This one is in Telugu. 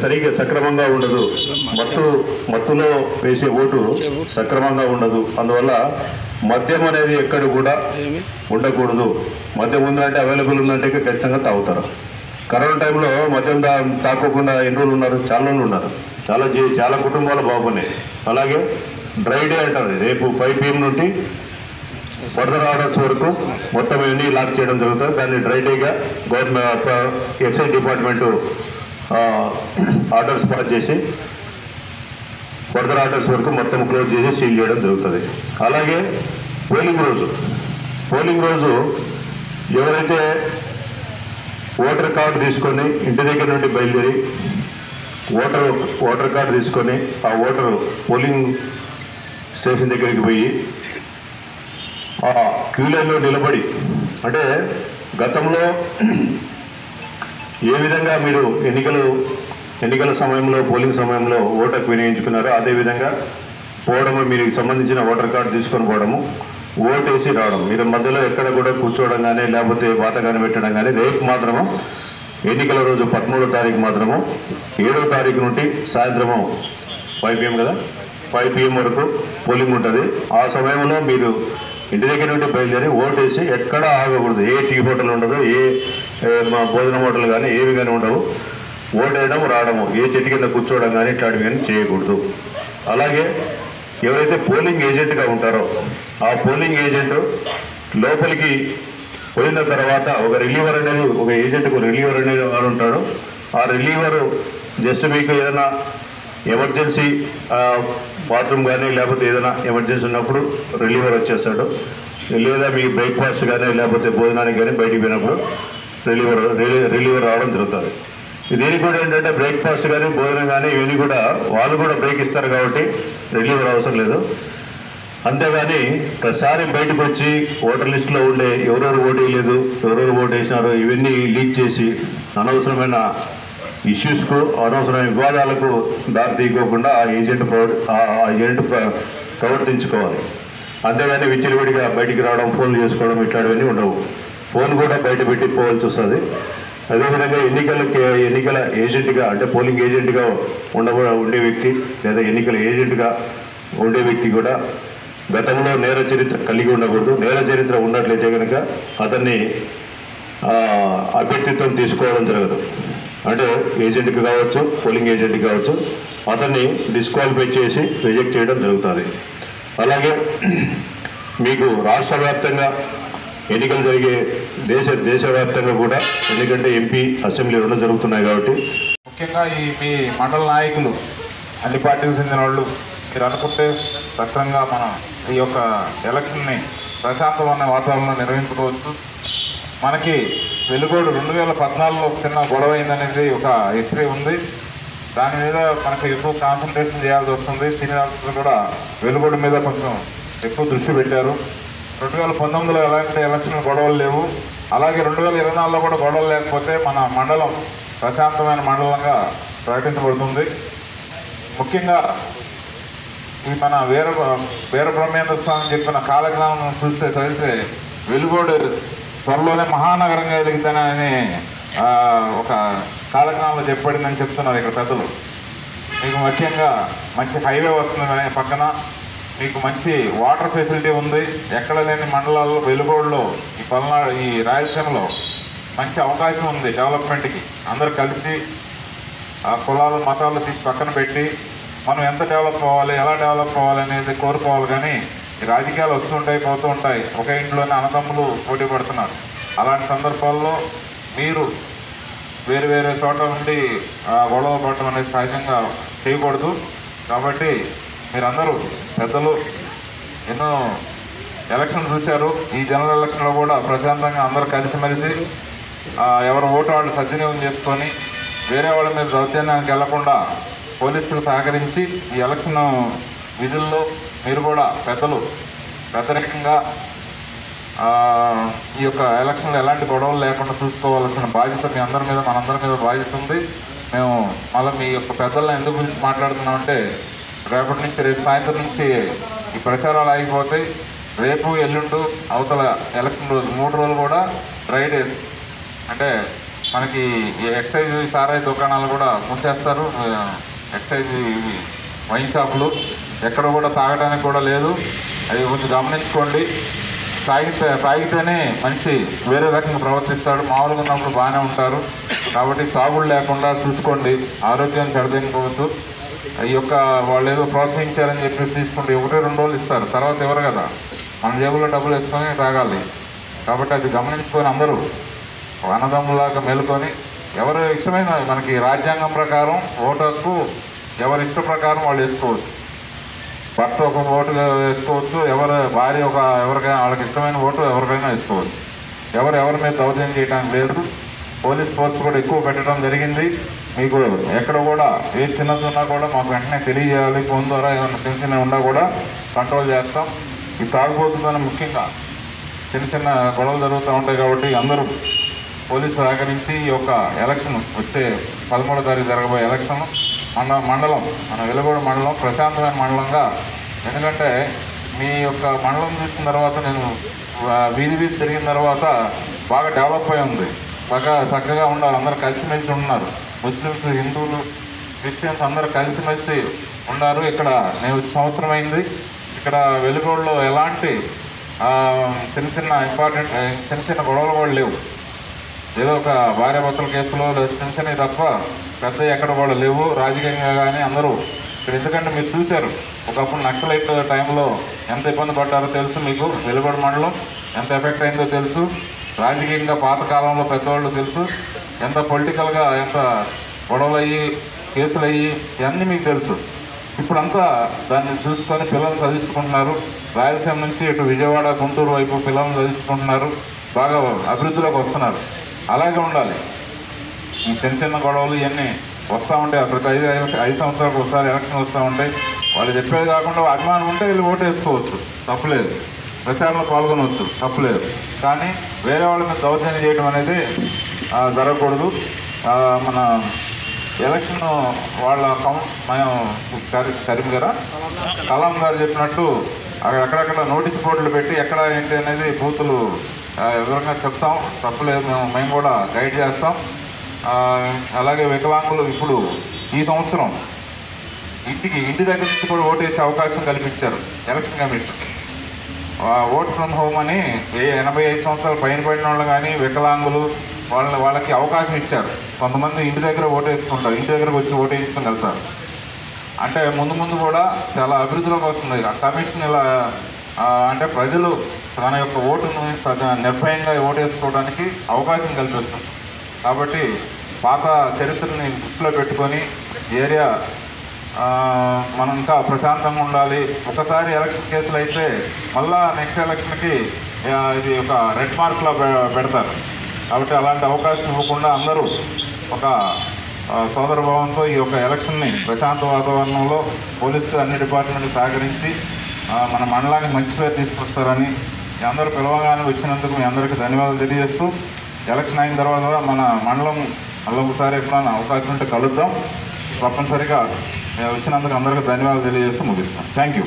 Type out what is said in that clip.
సరిగ్గా సక్రమంగా ఉండదు, మత్తులో వేసే ఓటు సక్రమంగా ఉండదు. అందువల్ల మద్యం అనేది ఎక్కడ కూడా ఉండకూడదు. మద్యం ఉందంటే అవైలబుల్ ఉందంటే ఖచ్చితంగా తాగుతారు. కరోనా టైంలో మద్యం తాకోకుండా ఎన్ని రోజులు ఉన్నారు? చాలా రోజులు ఉన్నారు. చాలా కుటుంబాలు బాగున్నాయి. అలాగే డ్రై డే అంటారు. రేపు 5 PM నుండి ఫర్దర్ ఆర్డర్స్ వరకు మొత్తం ఇవన్నీ లాక్ చేయడం జరుగుతుంది. దాన్ని డ్రై డేగా government excise department orders pass చేసి ఫర్దర్ ఆర్డర్స్ వరకు మొత్తం క్లోజ్ చేసి సీల్ చేయడం జరుగుతుంది. అలాగే పోలింగ్ రోజు ఎవరైతే ఓటర్ కార్డు తీసుకొని ఇంటి దగ్గర నుండి బయలుదేరి ఓటర్ కార్డు తీసుకొని ఆ పోలింగ్ స్టేషన్ దగ్గరికి పోయి ఆ క్యూ లైన్లో నిలబడి, అంటే గతంలో ఏ విధంగా మీరు ఎన్నికల సమయంలో పోలింగ్ సమయంలో ఓటుకు వినియోగించుకున్నారో అదేవిధంగా పోవడము, మీకు సంబంధించిన ఓటర్ కార్డు తీసుకొని పోవడము, ఓటేసి రావడం. మీరు మధ్యలో ఎక్కడ కూడా కూర్చోవడం కానీ లేకపోతే బాతగాని పెట్టడం కానీ. రేపు మాత్రము ఎన్నికల రోజు 13వ తారీఖు మాత్రము 7వ తారీఖు నుండి సాయంత్రము 5 PM కదా, 5 PM వరకు పోలింగ్ ఉంటుంది. ఆ సమయంలో మీరు ఇంటి దగ్గర నుండి బయలుదేరి ఓటేసి ఎక్కడ ఆగకూడదు. ఏ టీ హోటల్ ఉండదు, ఏ భోజనం హోటల్ కానీ ఏవి కానీ ఉండవు. ఓటేయడం, రావడము, ఏ చెట్టు కింద కూర్చోవడం కానీ ఇట్లాంటివి కానీ చేయకూడదు. అలాగే ఎవరైతే పోలింగ్ ఏజెంట్గా ఉంటారో ఆ పోలింగ్ ఏజెంట్ లోపలికి పోయిన తర్వాత ఒక ఏజెంట్కు రిలీవర్ అనేది వాడు ఉంటాడు. ఆ రిలీవరు జస్ట్ మీకు ఏదైనా ఎమర్జెన్సీ బాత్రూమ్ కానీ లేకపోతే ఏదైనా ఎమర్జెన్సీ ఉన్నప్పుడు రిలీవర్ వచ్చేస్తాడు. లేదా మీ బ్రేక్ఫాస్ట్ కానీ లేకపోతే భోజనానికి కానీ బయటికి పోయినప్పుడు రిలీవర్ రావడం జరుగుతుంది. దీనికి కూడా ఏంటంటే బ్రేక్ఫాస్ట్ కానీ భోజనం కానీ ఇవన్నీ కూడా వాళ్ళు కూడా బ్రేక్ ఇస్తారు కాబట్టి రిలీవర్ అవసరం లేదు. అంతేగాని ప్రతిసారి బయటకు వచ్చి ఓటర్ లిస్టులో ఉండే ఎవరెవరు ఓటు వేయలేదు, ఎవరెవరు ఓటు వేసినారు ఇవన్నీ లీక్ చేసి అనవసరమైన ఇష్యూస్కు, అనవసరమైన వివాదాలకు దారి తీయకోకుండా ఆ ఏజెంట్ ప్రవర్తించుకోవాలి. అంతేగాని విచ్చలవిడిగా బయటికి రావడం, ఫోన్లు చేసుకోవడం ఇట్లాంటివన్నీ ఉండవు. ఫోన్ కూడా బయట పెట్టి పోవాల్సి వస్తుంది. అదేవిధంగా ఎన్నికల ఏజెంట్గా, అంటే పోలింగ్ ఏజెంట్గా ఉండే వ్యక్తి లేదా ఎన్నికల ఏజెంట్గా ఉండే వ్యక్తి కూడా గతంలో నేర చరిత్ర కలిగి ఉండకూడదు. నేర చరిత్ర ఉన్నట్లయితే కనుక అతన్ని అభ్యర్థిత్వం తీసుకోవడం జరగదు. అంటే ఏజెంట్కి కావచ్చు, పోలింగ్ ఏజెంట్కి కావచ్చు, అతన్ని డిస్క్వాలిఫై చేసి రిజెక్ట్ చేయడం జరుగుతుంది. అలాగే మీకు రాష్ట్ర వ్యాప్తంగా ఎన్నికలు జరిగే దేశవ్యాప్తంగా కూడా, ఎందుకంటే ఎంపీ అసెంబ్లీ 2 జరుగుతున్నాయి కాబట్టి ముఖ్యంగా మీ మండల నాయకులు అన్ని పార్టీలకు చెందిన వాళ్ళు మీరు అనుకుంటే సక్రమంగా మనం ఈ యొక్క ఎలక్షన్ని ప్రశాంతమైన వాతావరణంలో నిర్వహించుకోవచ్చు. మనకి వెలుగోడు 2014లో చిన్న గొడవ అయిందనేది ఒక హిస్టరీ ఉంది. దాని మీద మనకు ఎక్కువ కాన్సన్ట్రేషన్ చేయాల్సి వస్తుంది. సీనియర్ ఆఫీసర్లు కూడా వెలుగోడు మీద కొంచెం ఎక్కువ దృష్టి పెట్టారు. 2019లో ఎలాంటి ఎలక్షన్ గొడవలు లేవు. అలాగే 2024లో కూడా గొడవలు లేకపోతే మన మండలం ప్రశాంతమైన మండలంగా ప్రకటించబడుతుంది. ముఖ్యంగా ఈ మన వీరబ్రహ్మేంద్ర స్వామి చెప్పిన కాలజ్ఞానం చదివితే వెలుగోడు త్వరలోనే మహానగరంగా ఎదుగుతానని ఒక కాలజ్ఞానంలో చెప్పబడిందని చెప్తున్నారు ఇక్కడ పెద్దలు. మీకు ముఖ్యంగా మంచి హైవే వస్తుంది పక్కన, మీకు మంచి వాటర్ ఫెసిలిటీ ఉంది. ఎక్కడ లేని మండలాల్లో వెలుగోడులో ఈ రాయలసీమలో మంచి అవకాశం ఉంది డెవలప్మెంట్కి. అందరూ కలిసి ఆ కులాలు మతాలు తీసి పక్కన పెట్టి మనం ఎంత డెవలప్ అవ్వాలి, ఎలా డెవలప్ అవ్వాలి అనేది కోరుకోవాలి. కానీ ఈ రాజకీయాలు వస్తుంటాయి, పోతూ ఉంటాయి. ఒక ఇంట్లోనే అన్నదమ్ములు పోటీ పడుతున్నారు. అలాంటి సందర్భాల్లో మీరు వేరే వేరే చోట నుండి గొడవ పడటం అనేది సహజంగా చేయకూడదు. కాబట్టి మీరందరూ పెద్దలు ఎన్నో ఎలక్షన్ చూశారు. ఈ జనరల్ ఎలక్షన్లో కూడా ప్రశాంతంగా అందరూ కలిసిమెలిసి ఎవరు ఓటు వాళ్ళు సద్వినియోగం చేసుకొని వేరే వాళ్ళ మీద దౌర్జన్యానికి వెళ్లకుండా పోలీసులు సహకరించి ఈ ఎలక్షన్ విధుల్లో మీరు కూడా పెద్దలు వ్యతిరేకంగా ఈ యొక్క ఎలక్షన్లో ఎలాంటి గొడవలు లేకుండా చూసుకోవాల్సిన బాధ్యత మీ అందరి మీద, మనందరి మీద బాధ్యత ఉంది. మేము మళ్ళీ మీ యొక్క పెద్దలను ఎందుకు గురించి మాట్లాడుతున్నామంటే రేపటి నుంచి, రేపు సాయంత్రం నుంచి ఈ ప్రచారాలు ఆగిపోతాయి. రేపు ఎల్లుండు అవతల ఎలక్షన్ రోజు 3 రోజులు కూడా డ్రై డేస్, అంటే మనకి ఈ ఎక్సైజ్ సారాయి దుకాణాలు కూడా మూసేస్తారు. ఎక్సైజ్ వైన్ షాపులు ఎక్కడ కూడా తాగడానికి కూడా లేదు. అది కొంచెం గమనించుకోండి. తాగితేనే మనిషి వేరే రకంగా ప్రవర్తిస్తాడు. మామూలుగా ఉన్నప్పుడు బాగానే ఉంటారు. కాబట్టి తాగుడు లేకుండా చూసుకోండి. ఆరోగ్యాన్ని చెడదెనుకోవద్దు. ఈ యొక్క వాళ్ళు ఏదో ప్రోత్సహించారని చెప్పేసి తీసుకుంటే 1-2 రోజులు ఇస్తారు, తర్వాత ఎవరు కదా, మన జేబులో డబ్బులు వేసుకొని తాగాలి. కాబట్టి అది గమనించుకొని అందరూ అన్నదమ్ములాగా మేలుకొని ఎవరు ఇష్టమైన మనకి రాజ్యాంగం ప్రకారం ఓటు హక్కు ఎవరి ఇష్ట ప్రకారం వాళ్ళు వేసుకోవచ్చు. భర్త ఒక ఓటు వేసుకోవచ్చు, భార్య ఎవరికైనా వాళ్ళకి ఇష్టమైన ఓటు ఎవరికైనా వేసుకోవచ్చు. ఎవరి మీద దౌర్జన్యం చేయడానికి లేదు. పోలీస్ ఫోర్స్ కూడా ఎక్కువ పెట్టడం జరిగింది. మీకు ఎక్కడ కూడా ఏ చిన్నది ఉన్నా కూడా మాకు వెంటనే తెలియజేయాలి. ఫోన్ ద్వారా ఏమైనా చిన్న ఉన్నా కూడా కంట్రోల్ చేస్తాం. ఈ తాగుబోతుందని ముఖ్యంగా చిన్న గొడవలు జరుగుతూ ఉంటాయి. కాబట్టి అందరూ పోలీసు సహకరించి ఈ యొక్క ఎలక్షన్ వచ్చే 13వ తారీఖు జరగబోయే ఎలక్షన్ మండలం మన వెలుగోడు మండలం ప్రశాంతమైన మండలంగా, ఎందుకంటే మీ యొక్క మండలం చూసిన తర్వాత నేను వీధి తిరిగిన తర్వాత బాగా డెవలప్ అయి ఉంది. బాగా చక్కగా ఉండాలి. అందరూ కలిసిమెలిసి ఉన్నారు. ముస్లిమ్స్, హిందువులు, క్రిస్టియన్స్ అందరూ కలిసిమెలిసి ఉన్నారు. ఇక్కడ నేను సంవత్సరం అయింది. ఇక్కడ వెలుగోడులో ఎలాంటి చిన్న గొడవలు కూడా లేవు. ఏదో ఒక భార్యాభర్తల కేసులో చిన్నవి తప్ప పెద్ద ఎక్కడ కూడా లేవు. రాజకీయంగా కానీ అందరూ ఇక్కడ, ఎందుకంటే మీరు చూశారు ఒకప్పుడు నక్సలైట్ టైంలో ఎంత ఇబ్బంది పడ్డారో తెలుసు మీకు. వెలుగోడు మండలం ఎంత ఎఫెక్ట్ అయిందో తెలుసు. రాజకీయంగా పాతకాలంలో పెద్దవాళ్ళు తెలుసు. ఎంత పొలిటికల్గా ఎంత గొడవలు అయ్యి కేసులు అయ్యి ఇవన్నీ మీకు తెలుసు. ఇప్పుడంతా దాన్ని చూసుకొని పిల్లల్ని చదివించుకుంటున్నారు. రాయలసీమ నుంచి ఇటు విజయవాడ, గుంటూరు వైపు పిల్లల్ని చదివించుకుంటున్నారు. బాగా అభివృద్ధిలోకి వస్తున్నారు. అలాగే ఉండాలి. ఈ చిన్న గొడవలు ఇవన్నీ వస్తూ ఉంటాయి. ప్రతి 5 సంవత్సరాలకు ఒకసారి ఎలక్షన్ వస్తూ ఉంటాయి. వాళ్ళు చెప్పేది కాకుండా అభిమానం ఉంటే వీళ్ళు ఓటు వేసుకోవచ్చు, తప్పులేదు. ప్రచారంలో పాల్గొనవచ్చు, తప్పులేదు. కానీ వేరే వాళ్ళ మీద దౌర్జన్యం చేయడం అనేది జరగకూడదు. మన ఎలక్షన్ వాళ్ళ మనం కలాం గారు చెప్పినట్టు అక్కడక్కడ నోటీస్ బోర్డులు పెట్టి ఎక్కడ ఏంటి అనేది బూతులు వివరంగా చెప్తాం, తప్పులేదు. మేము కూడా గైడ్ చేస్తాం. అలాగే వికలాంగులు ఇప్పుడు ఈ సంవత్సరం ఇంటి దగ్గర నుంచి కూడా ఓటు వేసే అవకాశం కల్పించారు election commission. Vote from home అని 85 సంవత్సరాలు పైన పడిన వాళ్ళు కానీ వికలాంగులు వాళ్ళకి అవకాశం ఇచ్చారు. కొంతమంది ఇంటి దగ్గర ఓటు వేసుకుంటారు, ఇంటి దగ్గరకు వచ్చి ఓటు వేసుకుని వెళ్తారు. అంటే ముందు కూడా చాలా అభివృద్ధిలోకి వస్తుంది. కమిషన్ ఇలా అంటే ప్రజలు తన యొక్క ఓటును నిర్భయంగా ఓటు వేసుకోవడానికి అవకాశం కల్పిస్తుంది. కాబట్టి పాత చరిత్రని దృష్టిలో పెట్టుకొని ఏరియా మనం ఇంకా ప్రశాంతంగా ఉండాలి. ఒకసారి ఎలక్షన్ కేసులు అయితే మళ్ళా నెక్స్ట్ ఎలక్షన్కి ఇది ఒక రెడ్ మార్క్లో పెడతారు. కాబట్టి అలాంటి అవకాశం ఇవ్వకుండా అందరూ ఒక సోదరభావంతో ఈ యొక్క ఎలక్షన్ని ప్రశాంత వాతావరణంలో పోలీసు అన్ని డిపార్ట్మెంట్లు సహకరించి మన మండలానికి మంచి పేరు తీసుకొస్తారని అందరూ పిలవగానే వచ్చినందుకు మీ అందరికీ ధన్యవాదాలు తెలియజేస్తూ, ఎలక్షన్ అయిన తర్వాత మన మండలం మళ్ళీ ఒకసారి ఎప్పుడైనా అవకాశం ఉంటే కలుద్దాం. తప్పనిసరిగా వచ్చినందుకు అందరికీ ధన్యవాదాలు తెలియజేస్తూ ముగిస్తాం. Thank you.